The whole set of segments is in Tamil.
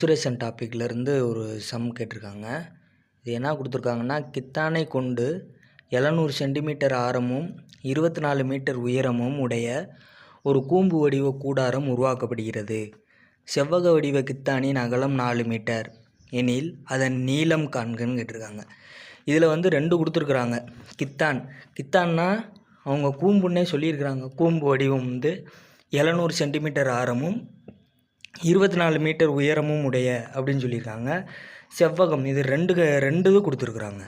மென்சுரேஷன் டாப்பிக்லேருந்து ஒரு சம் கேட்டிருக்காங்க. இது என்ன கொடுத்துருக்காங்கன்னா, கித்தானை கொண்டு 700 சென்டிமீட்டர் ஆரமும் 24 மீட்டர் உயரமும் உடைய ஒரு கூம்பு வடிவ கூடாரம் உருவாக்கப்படுகிறது. செவ்வக வடிவ கித்தானின் அகலம் 4 மீட்டர் எனில் அதன் நீளம் காண்கன்னு கேட்டிருக்காங்க. இதில் வந்து 2 கொடுத்துருக்குறாங்க. கித்தான்னா அவங்க கூம்புன்னே சொல்லியிருக்கிறாங்க. கூம்பு வடிவம் வந்து 700 சென்டிமீட்டர் ஆரமும் 24 மீட்டர் உயரமும் உடைய அப்படின்னு சொல்லியிருக்காங்க. செவ்வகம் இது ரெண்டு இது கொடுத்துருக்குறாங்க.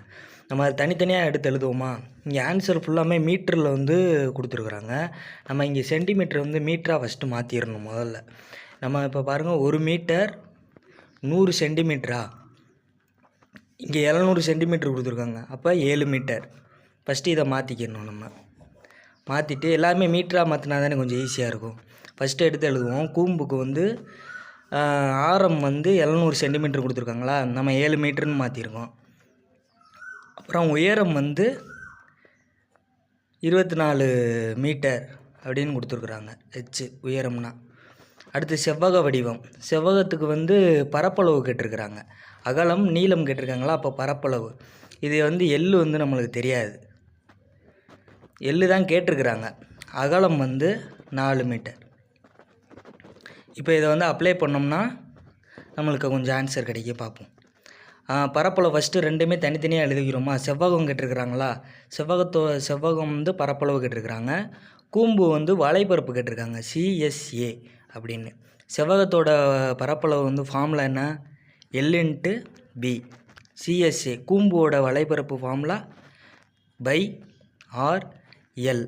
நம்ம அதை தனித்தனியாக எடுத்து எழுதுவோமா? இங்கே ஆன்சர் ஃபுல்லாமே மீட்டரில் வந்து கொடுத்துருக்குறாங்க. நம்ம இங்கே சென்டிமீட்டர் வந்து மீட்டராக ஃபஸ்ட்டு மாற்றிடணும். முதல்ல நம்ம இப்போ பாருங்கள், 1 மீட்டர் 100 சென்டிமீட்டரா, இங்கே 700 சென்டிமீட்டர் கொடுத்துருக்காங்க. அப்போ 7 மீட்டர். ஃபஸ்ட்டு இதை மாற்றிக்கணும். நம்ம மாற்றிட்டு எல்லாமே மீட்டராக மாற்றினா தானே கொஞ்சம் ஈஸியாக இருக்கும். ஃபஸ்ட்டு எடுத்து எழுதுவோம். கூம்புக்கு வந்து ஆரம் வந்து 700 சென்டிமீட்டர் கொடுத்துருக்காங்களா, நம்ம 7 மீட்டர்னு மாற்றிருக்கோம். அப்புறம் உயரம் வந்து 24 மீட்டர் அப்படின்னு கொடுத்துருக்குறாங்க. ஹெச் உயரம்னா. அடுத்து செவ்வக வடிவம். செவ்வகத்துக்கு வந்து பரப்பளவு கேட்டிருக்கிறாங்க. அகலம் நீளம் கேட்டிருக்காங்களா, அப்போ பரப்பளவு. இது வந்து எள்ளு வந்து நம்மளுக்கு தெரியாது, எள்ளு தான் கேட்டிருக்கிறாங்க. அகலம் வந்து 4 மீட்டர். இப்போ இதை வந்து அப்ளை பண்ணோம்னா நம்மளுக்கு கொஞ்சம் ஆன்சர் கிடைக்க பார்ப்போம். பரப்பளவு ஃபஸ்ட்டு ரெண்டுமே தனித்தனியாக எழுதிக்கிறோமா? செவ்வகம் கேட்டிருக்கிறாங்களா, செவ்வகம் வந்து பரப்பளவு கேட்டிருக்கிறாங்க. கூம்பு வந்து வலைப்பரப்பு கேட்டிருக்காங்க, CSA அப்படின்னு. செவ்வகத்தோட பரப்பளவு வந்து ஃபார்முலா என்ன? L/B. CSA கூம்போட வலைப்பரப்பு ஃபார்முலா /R/L.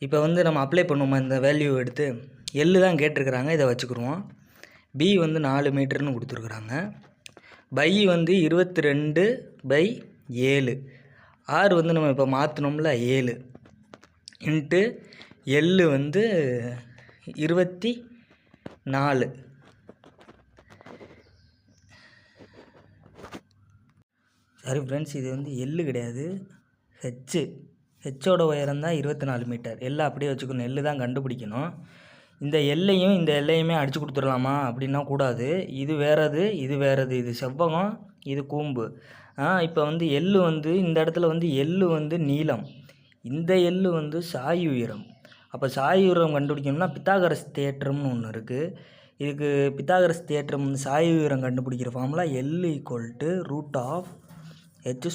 இப்போ வந்து நம்ம அப்ளை பண்ணுவோமா இந்த வேல்யூ எடுத்து? எள்ளு தான் கேட்டிருக்கிறாங்க, இதை வச்சுக்கிடுவோம். B வந்து 4 மீட்டர்னு கொடுத்துருக்குறாங்க. பை வந்து 22/7. R வந்து நம்ம இப்போ மாற்றினோம்ல 7 இன்ட்டு எள்ளு வந்து 24. சாரி ஃப்ரெண்ட்ஸ், இது வந்து எள்ளு கிடையாது, ஹெச்சோட உயரம் தான் 24 மீட்டர். எள்ளை அப்படியே வச்சுக்கணும், எள்ளு தான் கண்டுபிடிக்கணும். இந்த எல்லையும் இந்த எல்லையுமே அடித்து கொடுத்துடலாமா அப்படின்னா கூடாது. இது வேறது, இது வேறது. இது செவ்வகம், இது கூம்பு. இப்போ வந்து எள்ளு வந்து இந்த இடத்துல வந்து எள்ளு வந்து நீளம், இந்த எள்ளு வந்து சாய் உயரம். அப்போ சாய் உயரம் கண்டுபிடிக்கணும்னா பித்தாகரஸ் தேற்றம்னு ஒன்று இருக்குது. இதுக்கு பித்தாகரஸ் தேற்றம் சாய் உயரம் கண்டுபிடிக்கிற ஃபார்முலா L √h² +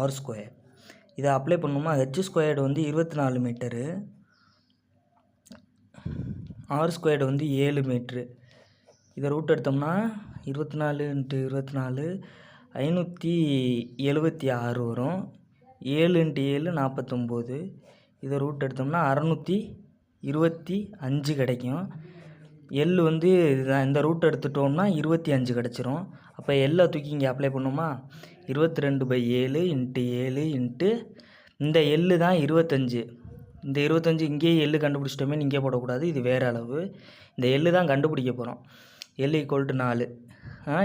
r². இதை அப்ளை பண்ணோமா? h² வந்து 24 மீட்டரு, r² வந்து 7 மீட்ரு. இதை ரூட் எடுத்தோம்னா 24 × 24 576 வரும். 7 × 7 49. இதை ரூட் எடுத்தோம்னா 625 கிடைக்கும். எல் வந்து இதுதான், இந்த ரூட் எடுத்துட்டோம்னா 25 கிடச்சிரும். அப்போ எல்லை தூக்கி இங்கே அப்ளை பண்ணோமா? 22/7 × 7 இன்ட்டு இந்த எள்ளு தான் 25. இந்த 25 இங்கேயே எள்ளு கண்டுபிடிச்சிட்டோமே, இங்கே போடக்கூடாது, இது வேறு அளவு. இந்த எள்ளு தான் கண்டுபிடிக்க போகிறோம். L = 4.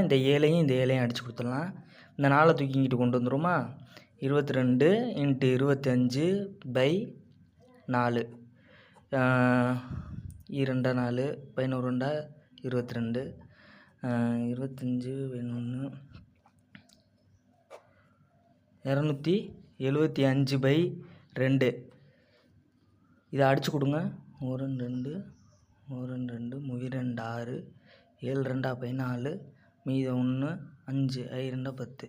இந்த 7ஐயும் இந்த 7ஐயும் அடித்து கொடுத்துடலாம். இந்த 4 தூக்கி இங்கிட்டு கொண்டு வந்துடுமா? 22 × 25/4. 2 4 11 22 25/1 275/2. இதை அடித்து கொடுங்க. 1 2 1 2 2 6 7 2 14 மீதம் 1 5 2 10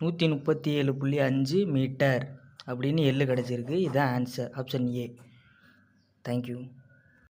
137.5 மீட்டர் அப்படின்னு எள்ளு கிடச்சிருக்கு. இதுதான் ஆன்சர், ஆப்ஷன் A. தேங்க்யூ.